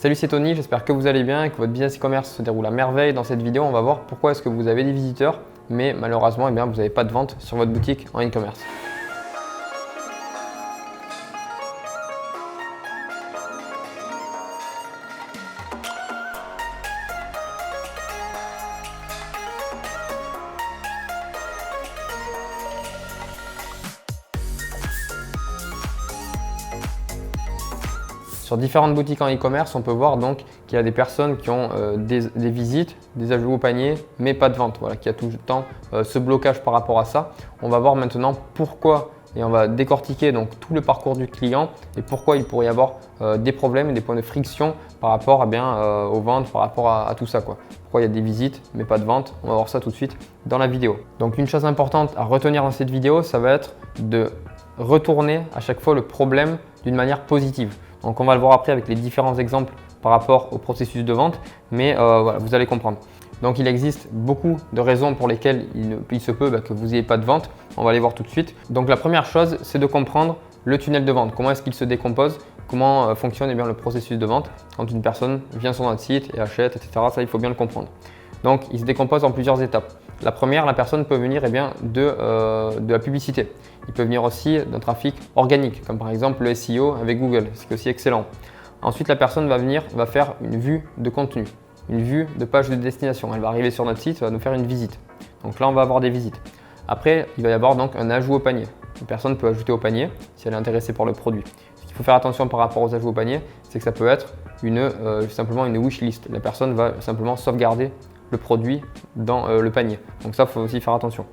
Salut, c'est Tony, j'espère que vous allez bien et que votre business e-commerce se déroule à merveille. Dans cette vidéo, on va voir pourquoi est-ce que vous avez des visiteurs, mais malheureusement, vous n'avez pas de vente sur votre boutique en e-commerce. Sur différentes boutiques en e-commerce, on peut voir donc qu'il y a des personnes qui ont des visites, des ajouts au panier, mais pas de vente. Voilà, qu'il y a tout le temps ce blocage par rapport à ça. On va voir maintenant pourquoi et on va décortiquer donc tout le parcours du client et pourquoi il pourrait y avoir des problèmes et des points de friction par rapport aux ventes, par rapport à tout ça, quoi. Pourquoi il y a des visites mais pas de vente. On va voir ça tout de suite dans la vidéo. Donc une chose importante à retenir dans cette vidéo, ça va être de retourner à chaque fois le problème d'une manière positive. Donc on va le voir après avec les différents exemples par rapport au processus de vente, mais voilà, vous allez comprendre. Donc il existe beaucoup de raisons pour lesquelles il se peut que vous n'ayez pas de vente. On va les voir tout de suite. Donc la première chose, c'est de comprendre le tunnel de vente. Comment est-ce qu'il se décompose? Comment fonctionne le processus de vente quand une personne vient sur notre site et achète, etc. Ça, il faut bien le comprendre. Donc il se décompose en plusieurs étapes. La première, la personne peut venir de la publicité. Il peut venir aussi d'un trafic organique, comme par exemple le SEO avec Google, c'est aussi excellent. Ensuite, la personne va faire une vue de contenu, une vue de page de destination. Elle va arriver sur notre site, elle va nous faire une visite. Donc là, on va avoir des visites. Après, il va y avoir donc un ajout au panier. Une personne peut ajouter au panier si elle est intéressée par le produit. Ce qu'il faut faire attention par rapport aux ajouts au panier, c'est que ça peut être simplement une wishlist. La personne va simplement sauvegarder le produit dans le panier. Donc ça, il faut aussi faire attention.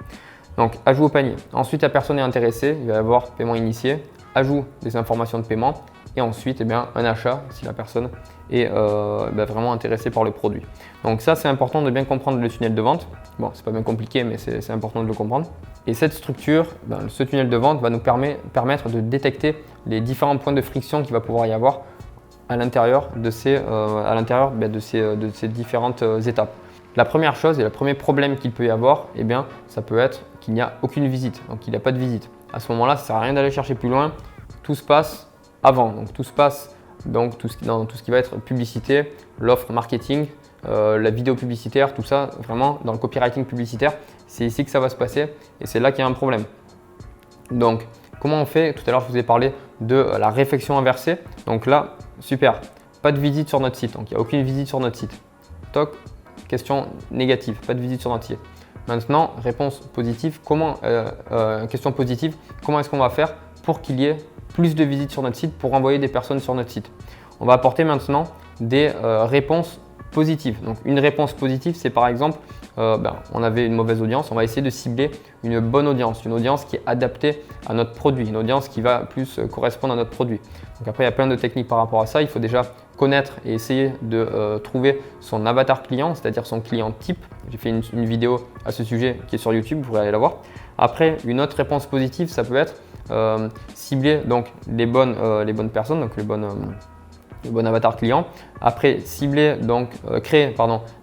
Donc, ajout au panier. Ensuite, la personne est intéressée, il va y avoir paiement initié, ajout des informations de paiement et ensuite un achat si la personne est vraiment intéressée par le produit. Donc ça, c'est important de bien comprendre le tunnel de vente. Bon, c'est pas bien compliqué, mais c'est important de le comprendre. Et cette structure, ce tunnel de vente va nous permettre de détecter les différents points de friction qu'il va pouvoir y avoir à l'intérieur de ces différentes étapes. La première chose et le premier problème qu'il peut y avoir, ça peut être qu'il n'y a aucune visite, donc il n'y a pas de visite. À ce moment-là, ça ne sert à rien d'aller chercher plus loin, tout se passe avant. Donc tout se passe dans tout ce qui va être publicité, l'offre marketing, la vidéo publicitaire, tout ça, vraiment dans le copywriting publicitaire, c'est ici que ça va se passer et c'est là qu'il y a un problème. Donc comment on fait? Tout à l'heure, je vous ai parlé de la réflexion inversée. Donc là, super, pas de visite sur notre site, donc il n'y a aucune visite sur notre site. Toc. Question négative, pas de visite sur notre site. Maintenant, réponse positive. Question positive, comment est-ce qu'on va faire pour qu'il y ait plus de visites sur notre site, pour envoyer des personnes sur notre site? On va apporter maintenant des réponses positives. Donc une réponse positive, c'est par exemple, on avait une mauvaise audience, on va essayer de cibler une bonne audience, une audience qui est adaptée à notre produit, une audience qui va plus correspondre à notre produit. Donc après, il y a plein de techniques par rapport à ça. Il faut déjà connaître et essayer de trouver son avatar client, c'est-à-dire son client type. J'ai fait une vidéo à ce sujet qui est sur YouTube, vous pourrez aller la voir. Après, une autre réponse positive, ça peut être cibler donc les bonnes personnes, donc le bon avatar client. Après, créer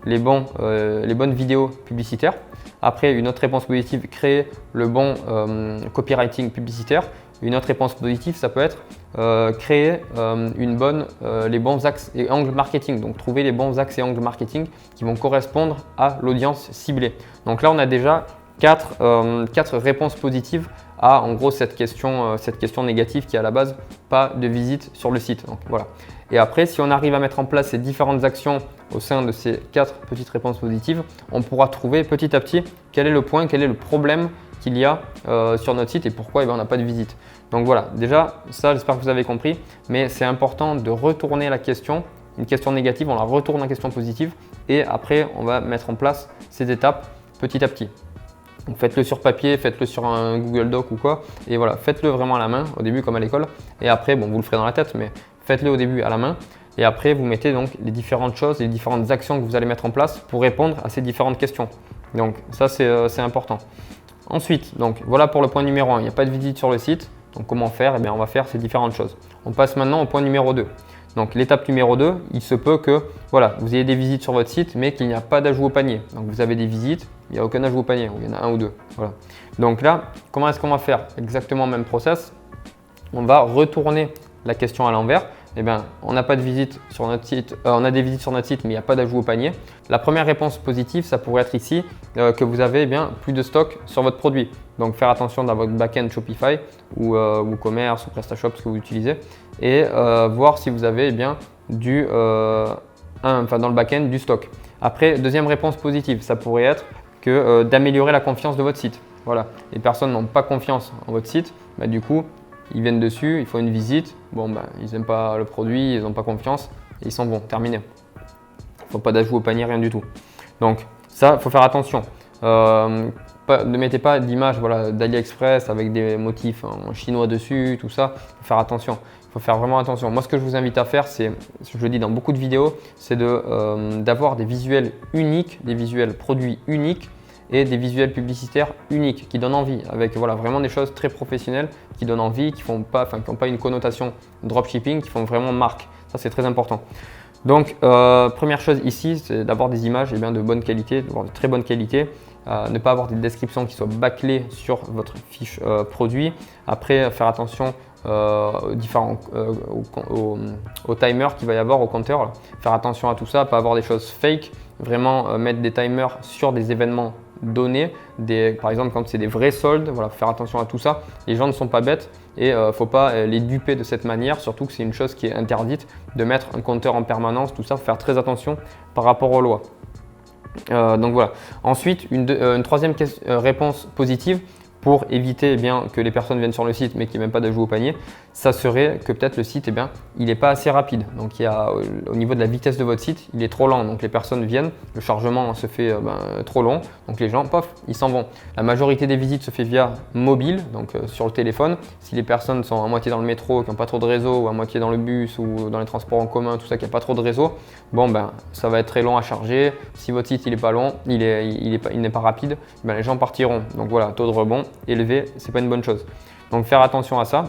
les bonnes vidéos publicitaires. Après, une autre réponse positive, créer le bon copywriting publicitaire. Une autre réponse positive, ça peut être créer les bons axes et angles marketing. Donc, trouver les bons axes et angles marketing qui vont correspondre à l'audience ciblée. Donc là, on a déjà quatre réponses positives à en gros cette question négative qui est à la base pas de visite sur le site. Donc voilà. Et après, si on arrive à mettre en place ces différentes actions au sein de ces 4 petites réponses positives, on pourra trouver petit à petit quel est le problème qu'il y a sur notre site et pourquoi on n'a pas de visite. Donc voilà, déjà ça j'espère que vous avez compris, mais c'est important de retourner la question, une question négative, on la retourne en question positive et après on va mettre en place ces étapes petit à petit. Donc faites-le sur papier, faites-le sur un Google Doc ou quoi. Et voilà, faites-le vraiment à la main, au début comme à l'école. Et après, vous le ferez dans la tête, mais faites-le au début à la main. Et après, vous mettez donc les différentes choses, les différentes actions que vous allez mettre en place pour répondre à ces différentes questions. Donc ça, c'est important. Ensuite, donc voilà pour le point numéro 1. Il n'y a pas de visite sur le site. Donc comment faire? On va faire ces différentes choses. On passe maintenant au point numéro 2. Donc l'étape numéro 2, il se peut que vous ayez des visites sur votre site mais qu'il n'y a pas d'ajout au panier. Donc vous avez des visites, il n'y a aucun ajout au panier, ou il y en a un ou deux. Voilà. Donc là, comment est-ce qu'on va faire? Exactement le même process. On va retourner la question à l'envers eh bien, on n'a pas de visite sur notre site, on a des visites sur notre site, mais il n'y a pas d'ajout au panier. La première réponse positive, ça pourrait être ici que vous avez plus de stock sur votre produit. Donc, faire attention dans votre backend Shopify ou WooCommerce ou PrestaShop, ce que vous utilisez, et voir si vous avez dans le backend du stock. Après, deuxième réponse positive, ça pourrait être d'améliorer la confiance de votre site. Voilà, les personnes n'ont pas confiance en votre site, du coup, ils viennent dessus, ils font une visite, ils n'aiment pas le produit, ils n'ont pas confiance et ils s'en vont, terminé. Il ne faut pas d'ajout au panier, rien du tout. Donc ça, il faut faire attention. Ne mettez pas d'image d'AliExpress avec des motifs en chinois dessus, tout ça. Il faut faire attention. Il faut faire vraiment attention. Moi, ce que je vous invite à faire, c'est, je le dis dans beaucoup de vidéos, c'est d'avoir des visuels uniques, des visuels produits uniques et des visuels publicitaires uniques qui donnent envie, avec vraiment des choses très professionnelles qui donnent envie, qui n'ont pas une connotation dropshipping, qui font vraiment marque. Ça, c'est très important. Donc, première chose ici, c'est d'avoir des images de bonne qualité, d'avoir de très bonne qualité. Ne pas avoir des descriptions qui soient bâclées sur votre fiche produit. Après, faire attention au timer qu'il va y avoir, au compteur. Faire attention à tout ça, pas avoir des choses fake. Vraiment mettre des timers sur des événements donnés. Par exemple, quand c'est des vrais soldes, faire attention à tout ça. Les gens ne sont pas bêtes et il ne faut pas les duper de cette manière, surtout que c'est une chose qui est interdite de mettre un compteur en permanence. Tout ça, il faut faire très attention par rapport aux lois. Donc voilà. Ensuite, une troisième réponse positive pour éviter que les personnes viennent sur le site mais qu'il n'y ait même pas d'ajout au panier, ça serait que peut-être le site il n'est pas assez rapide. Donc au niveau de la vitesse de votre site, il est trop lent. Donc les personnes viennent, le chargement se fait trop long. Donc les gens, ils s'en vont. La majorité des visites se fait via mobile, donc sur le téléphone. Si les personnes sont à moitié dans le métro, qui n'ont pas trop de réseau, ou à moitié dans le bus ou dans les transports en commun, tout ça, qui n'a pas trop de réseau, ça va être très long à charger. Si votre site il n'est pas long, il n'est pas rapide, les gens partiront. Donc voilà, taux de rebond élevé, c'est pas une bonne chose. Donc faire attention à ça.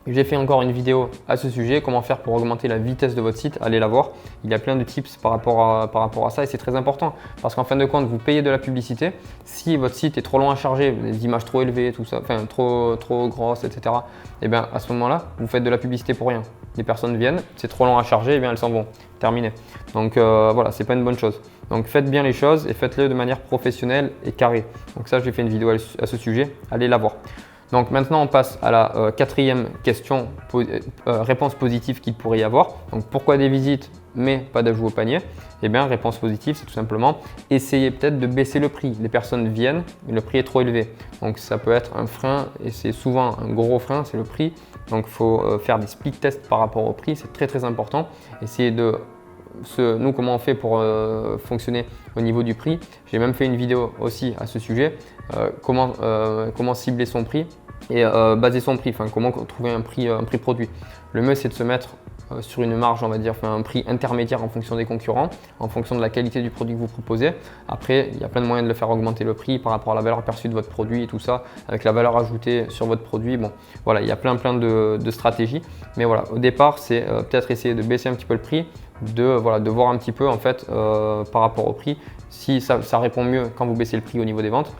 J'ai fait encore une vidéo à ce sujet, comment faire pour augmenter la vitesse de votre site, allez la voir. Il y a plein de tips par rapport à ça et c'est très important parce qu'en fin de compte, vous payez de la publicité. Si votre site est trop long à charger, des images trop élevées, tout ça, trop grosses, etc. À ce moment-là, vous faites de la publicité pour rien. Les personnes viennent, c'est trop long à charger, elles s'en vont. Terminé. Donc voilà, c'est pas une bonne chose. Donc faites bien les choses et faites-le de manière professionnelle et carrée. Donc ça, j'ai fait une vidéo à ce sujet, allez la voir. Donc maintenant, on passe à la quatrième question, réponse positive qu'il pourrait y avoir. Donc pourquoi des visites mais pas d'ajout au panier? Réponse positive, c'est tout simplement essayer peut-être de baisser le prix. Les personnes viennent, mais le prix est trop élevé. Donc ça peut être un frein et c'est souvent un gros frein, c'est le prix. Donc il faut faire des split tests par rapport au prix, c'est très très important. Essayer nous, comment on fait pour fonctionner au niveau du prix. J'ai même fait une vidéo aussi à ce sujet, comment cibler son prix et baser son prix, comment trouver un prix produit. Le mieux, c'est de se mettre sur une marge, on va dire, un prix intermédiaire en fonction des concurrents, en fonction de la qualité du produit que vous proposez. Après, il y a plein de moyens de le faire augmenter le prix par rapport à la valeur perçue de votre produit et tout ça, avec la valeur ajoutée sur votre produit. Bon, voilà, il y a plein de stratégies. Mais voilà, au départ, c'est peut-être essayer de baisser un petit peu le prix, de voir un petit peu en fait par rapport au prix, si ça répond mieux quand vous baissez le prix au niveau des ventes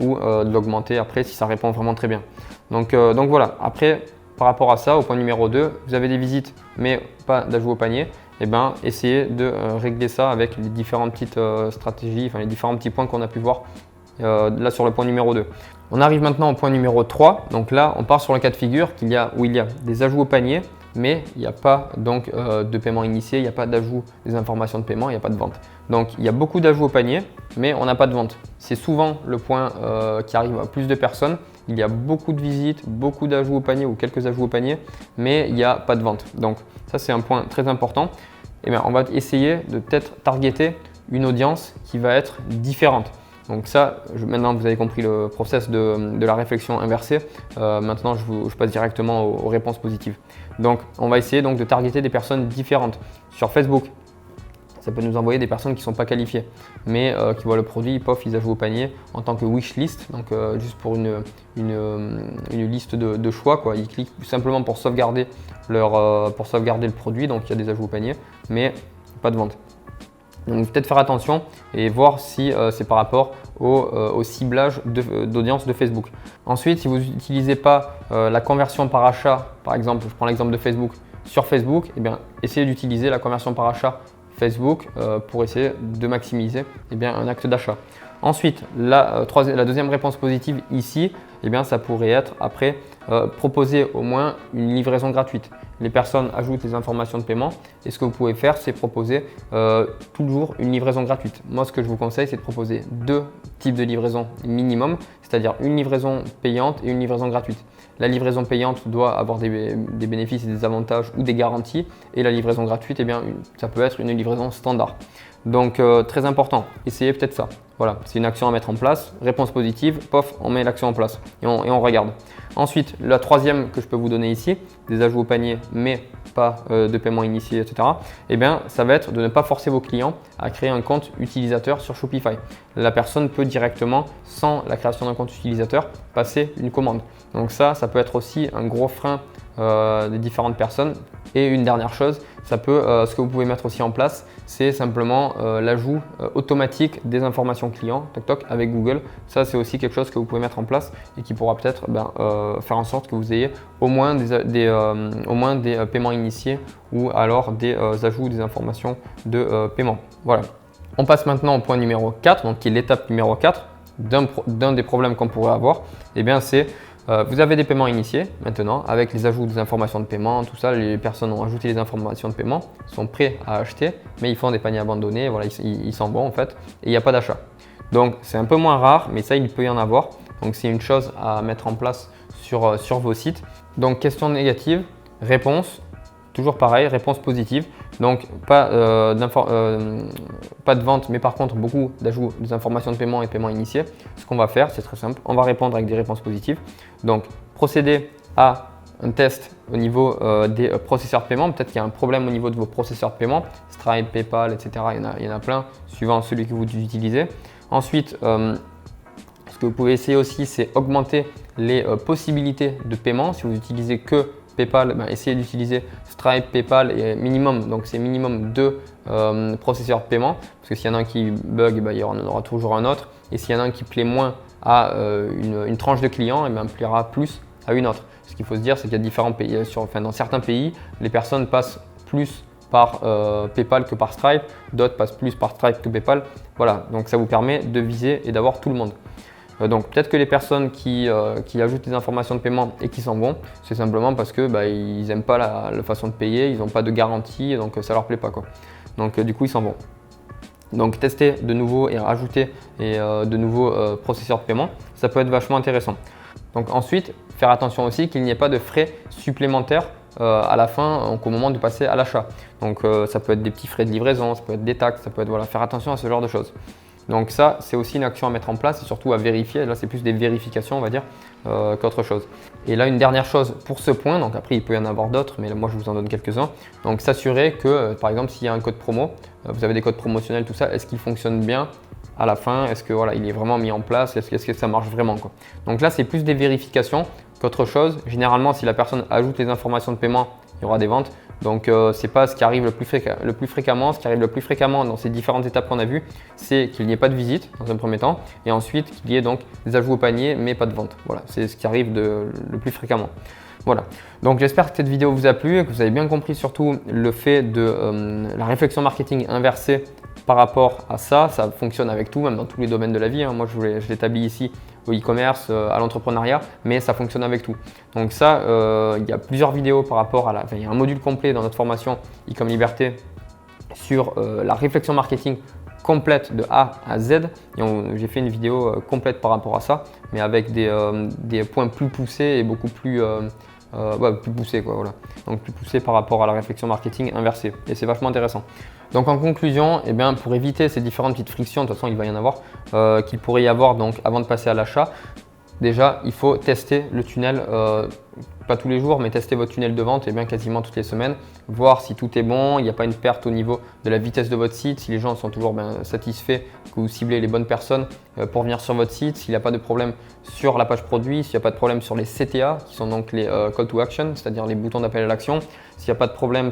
ou de l'augmenter après si ça répond vraiment très bien. Donc voilà, après par rapport à ça, au point numéro 2, vous avez des visites mais pas d'ajout au panier, essayez de régler ça avec les différentes petites stratégies, les différents petits points qu'on a pu voir là sur le point numéro 2. On arrive maintenant au point numéro 3, donc là on part sur le cas de figure où il y a des ajouts au panier, mais il n'y a pas donc de paiement initié, il n'y a pas d'ajout des informations de paiement, il n'y a pas de vente. Donc il y a beaucoup d'ajouts au panier, mais on n'a pas de vente. C'est souvent le point qui arrive à plus de personnes. Il y a beaucoup de visites, beaucoup d'ajouts au panier ou quelques ajouts au panier, mais il n'y a pas de vente. Donc ça c'est un point très important. On va essayer de peut-être targeter une audience qui va être différente. Donc ça, maintenant vous avez compris le process de la réflexion inversée. Maintenant je passe directement aux réponses positives. Donc on va essayer donc de targeter des personnes différentes. Sur Facebook, ça peut nous envoyer des personnes qui ne sont pas qualifiées, mais qui voient le produit, ils ajoutent au panier en tant que wishlist, donc juste pour une liste de choix, quoi. Ils cliquent simplement pour sauvegarder le produit, donc il y a des ajouts au panier, mais pas de vente. Donc peut-être faire attention et voir si c'est par rapport au ciblage d'audience de Facebook. Ensuite, si vous n'utilisez pas la conversion par achat, par exemple, je prends l'exemple de Facebook, sur Facebook, eh bien, essayez d'utiliser la conversion par achat Facebook pour essayer de maximiser un acte d'achat. Ensuite, la deuxième réponse positive ici, ça pourrait être après proposer au moins une livraison gratuite. Les personnes ajoutent les informations de paiement et ce que vous pouvez faire, c'est proposer toujours une livraison gratuite. Moi, ce que je vous conseille, c'est de proposer 2 types de livraison minimum, c'est-à-dire une livraison payante et une livraison gratuite. La livraison payante doit avoir des bénéfices et des avantages ou des garanties et la livraison gratuite, ça peut être une livraison standard. Donc très important, essayez peut-être ça. Voilà, c'est une action à mettre en place. Réponse positive, pof, on met l'action en place et on regarde. Ensuite, la troisième que je peux vous donner ici, des ajouts au panier mais pas de paiement initié, etc. Ça va être de ne pas forcer vos clients à créer un compte utilisateur sur Shopify. La personne peut directement, sans la création d'un compte utilisateur, passer une commande. Donc ça peut être aussi un gros frein des différentes personnes. Et une dernière chose, ce que vous pouvez mettre aussi en place, c'est simplement l'ajout automatique des informations clients avec Google. Ça, c'est aussi quelque chose que vous pouvez mettre en place et qui pourra peut-être faire en sorte que vous ayez au moins des paiements initiés ou alors des ajouts des informations de paiement. Voilà. On passe maintenant au point numéro 4, donc qui est l'étape numéro 4 d'un des problèmes qu'on pourrait avoir. C'est vous avez des paiements initiés maintenant avec les ajouts des informations de paiement, tout ça, les personnes ont ajouté les informations de paiement, sont prêts à acheter, mais ils font des paniers abandonnés, voilà, ils s'en vont en fait et il n'y a pas d'achat. Donc c'est un peu moins rare, mais ça il peut y en avoir. Donc c'est une chose à mettre en place sur vos sites. Donc question négative, réponse, toujours pareil, réponse positive. Donc pas de vente, mais par contre beaucoup d'ajouts des informations de paiement et paiement initié. Ce qu'on va faire, c'est très simple, on va répondre avec des réponses positives. Donc procédez à un test au niveau des processeurs de paiement. Peut-être qu'il y a un problème au niveau de vos processeurs de paiement, Stripe, PayPal, etc. Il y en a plein, suivant celui que vous utilisez. Ensuite, ce que vous pouvez essayer aussi, c'est augmenter les possibilités de paiement. Si vous utilisez que PayPal, essayez d'utiliser Stripe, PayPal et minimum, donc c'est minimum 2 processeurs de paiement parce que s'il y en a un qui bug, il y en aura toujours un autre et s'il y en a un qui plaît moins à une tranche de clients, plaira plus à une autre. Ce qu'il faut se dire, c'est qu'il y a différents pays, dans certains pays, les personnes passent plus par PayPal que par Stripe, d'autres passent plus par Stripe que PayPal. Voilà, donc ça vous permet de viser et d'avoir tout le monde. Donc peut-être que les personnes qui ajoutent des informations de paiement et qui s'en vont, c'est simplement parce que ils n'aiment pas la façon de payer, ils n'ont pas de garantie, donc ça leur plaît pas quoi. Donc du coup ils s'en vont. Donc tester de nouveau et rajouter de nouveaux processeurs de paiement, ça peut être vachement intéressant. Donc ensuite, faire attention aussi qu'il n'y ait pas de frais supplémentaires à la fin au moment de passer à l'achat. Donc ça peut être des petits frais de livraison, ça peut être des taxes, ça peut être faire attention à ce genre de choses. Donc ça, c'est aussi une action à mettre en place et surtout à vérifier. Là, c'est plus des vérifications, on va dire, qu'autre chose. Et là, une dernière chose pour ce point, donc après, il peut y en avoir d'autres, mais là, moi, je vous en donne quelques-uns. Donc, s'assurer que, par exemple, s'il y a un code promo, vous avez des codes promotionnels, tout ça, est-ce qu'il fonctionne bien à la fin? Est-ce que il est vraiment mis en place? Est-ce que ça marche vraiment quoi? Donc là, c'est plus des vérifications qu'autre chose. Généralement, si la personne ajoute les informations de paiement, il y aura des ventes. Donc, ce n'est pas ce qui arrive le plus fréquemment. Ce qui arrive le plus fréquemment dans ces différentes étapes qu'on a vues, c'est qu'il n'y ait pas de visite dans un premier temps et ensuite qu'il y ait donc des ajouts au panier mais pas de vente. Voilà, c'est ce qui arrive le plus fréquemment. Voilà, donc j'espère que cette vidéo vous a plu et que vous avez bien compris surtout le fait de la réflexion marketing inversée par rapport à ça. Ça fonctionne avec tout, même dans tous les domaines de la vie. Moi, je l'établis ici au e-commerce, à l'entrepreneuriat, mais ça fonctionne avec tout. Donc ça, il y a plusieurs vidéos par rapport à il y a un module complet dans notre formation e-com liberté sur la réflexion marketing complète de A à Z. Et j'ai fait une vidéo complète par rapport à ça, mais avec des points plus poussés et beaucoup plus plus poussés quoi, voilà. Donc plus poussés par rapport à la réflexion marketing inversée. Et c'est vachement intéressant. Donc en conclusion, pour éviter ces différentes petites frictions, de toute façon il va y en avoir, qu'il pourrait y avoir donc avant de passer à l'achat, déjà il faut tester le tunnel, pas tous les jours, mais tester votre tunnel de vente quasiment toutes les semaines, voir si tout est bon, il n'y a pas une perte au niveau de la vitesse de votre site, si les gens sont toujours satisfaits, que vous ciblez les bonnes personnes pour venir sur votre site, s'il n'y a pas de problème sur la page produit, s'il n'y a pas de problème sur les CTA, qui sont donc les call to action, c'est-à-dire les boutons d'appel à l'action, s'il n'y a pas de problème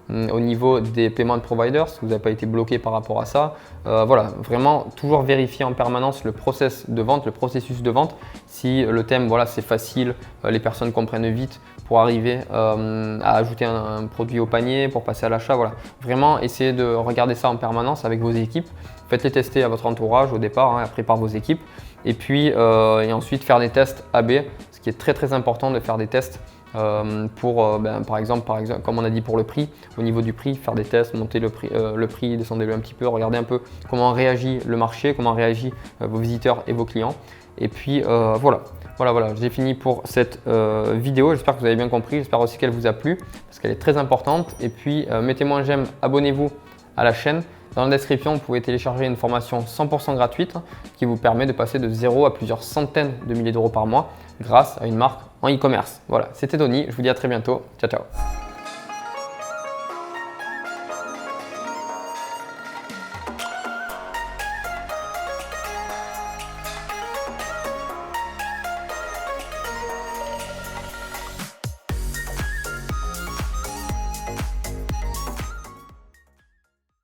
au niveau des payment providers, si vous n'avez pas été bloqué par rapport à ça. Voilà, vraiment toujours vérifier en permanence le processus de vente, si le thème c'est facile, les personnes comprennent vite, pour arriver à ajouter un produit au panier, pour passer à l'achat. Voilà. Vraiment, essayez de regarder ça en permanence avec vos équipes. Faites-les tester à votre entourage au départ, après par vos équipes. Et puis, et ensuite faire des tests AB, ce qui est très très important de faire des tests pour, par exemple, comme on a dit pour le prix, au niveau du prix, faire des tests, monter le prix, descendez-le un petit peu, regardez un peu comment réagit le marché, comment réagit vos visiteurs et vos clients. Et puis voilà, j'ai fini pour cette vidéo. J'espère que vous avez bien compris, j'espère aussi qu'elle vous a plu parce qu'elle est très importante. Et puis mettez-moi un j'aime, abonnez-vous à la chaîne. Dans la description, vous pouvez télécharger une formation 100% gratuite qui vous permet de passer de 0 à plusieurs centaines de milliers d'euros par mois grâce à une marque en e-commerce. Voilà, c'était Tony, je vous dis à très bientôt. Ciao, ciao.